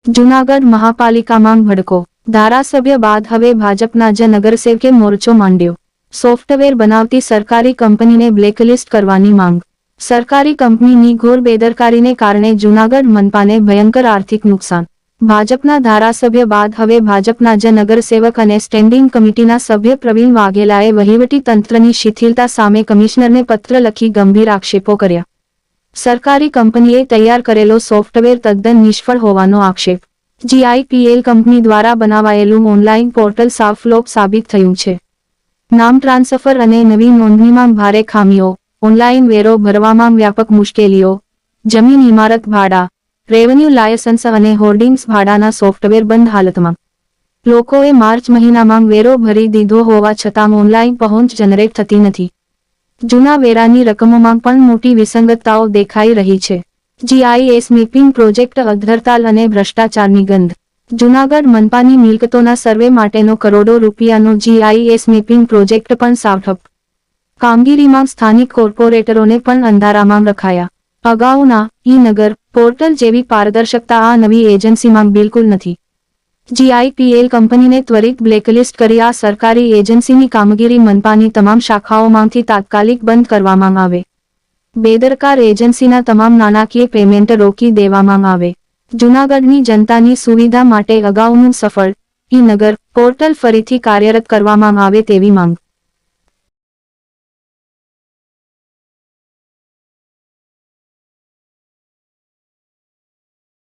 જૂનાગઢ મહાપાલિકામાં ભડકો, ધારાસભ્ય બાદ હવે ભાજપના જ નગરસેવકે મોરચો માંડ્યો. સોફ્ટવેર બનાવતી સરકારી કંપનીને બ્લેકલિસ્ટ કરવાની માંગ. સરકારી કંપનીની ઘોર બેદરકારીને કારણે જૂનાગઢ મનપાને ભયંકર આર્થિક નુકસાન. ભાજપના ધારાસભ્ય બાદ હવે ભાજપના જ નગરસેવક અને સ્ટેન્ડિંગ કમિટીના સભ્ય પ્રવીણ વાઘેલાએ વહીવટી તંત્રની શિથિલતા સામે કમિશનરને પત્ર લખી ગંભીર આક્ષેપો કર્યા. સરકારી કંપનીએ તૈયાર કરેલો સોફ્ટવેર તદ્દન નિષ્ફળ હોવાનો આક્ષેપ. જીઆઈપીએલ કંપની દ્વારા બનાવાયેલું ઓનલાઈન પોર્ટલ સાવ ફ્લોપ સાબિત થયું છે. નામ ટ્રાન્સફર અને નવી નોંધણીમાં ભારે ખામીઓ, ઓનલાઈન વેરો ભરવામાં વ્યાપક મુશ્કેલીઓ, જમીન ઇમારત ભાડા, રેવન્યુ લાયસન્સ અને હોર્ડિંગ્સ ભાડાના સોફ્ટવેર બંધ હાલતમાં. લોકોએ માર્ચ મહિનામાં વેરો ભરી દીધો હોવા છતાં ઓનલાઈન પહોંચ જનરેટ થતી નથી. જૂના વેરાની રકમોમાં પણ મોટી વિસંગતતાઓ દેખાઈ રહી છે. જીઆઈએસ મેપિંગ પ્રોજેક્ટ અધરતાલ અને ભ્રષ્ટાચારની ગંધ. જૂનાગઢ મનપાની મિલકતોના સર્વે માટેનો કરોડો રૂપિયાનો જીઆઈએસ મેપિંગ પ્રોજેક્ટ પણ સાવ ઠપ. કામગીરીમાં સ્થાનિક કોર્પોરેટરોને પણ અંધારામાં રખાયા. અગાઉના ઈ-નગર પોર્ટલ જેવી પારદર્શકતા આ નવી એજન્સીમાં બિલકુલ નથી. જીઆઈપીએલ કંપનીને ત્વરિત બ્લેકલિસ્ટ કરી આ સરકારી એજન્સીની કામગીરી મનપાની તમામ શાખાઓમાંથી તાત્કાલિક બંધ કરવામાં આવે. બેદરકાર એજન્સીના તમામ નાણાકીય પેમેન્ટ રોકી દેવામાં આવે. જૂનાગઢની જનતાની સુવિધા માટે અગાઉનું સફળ ઈ-નગર પોર્ટલ ફરીથી કાર્યરત કરવામાં આવે તેવી માંગ.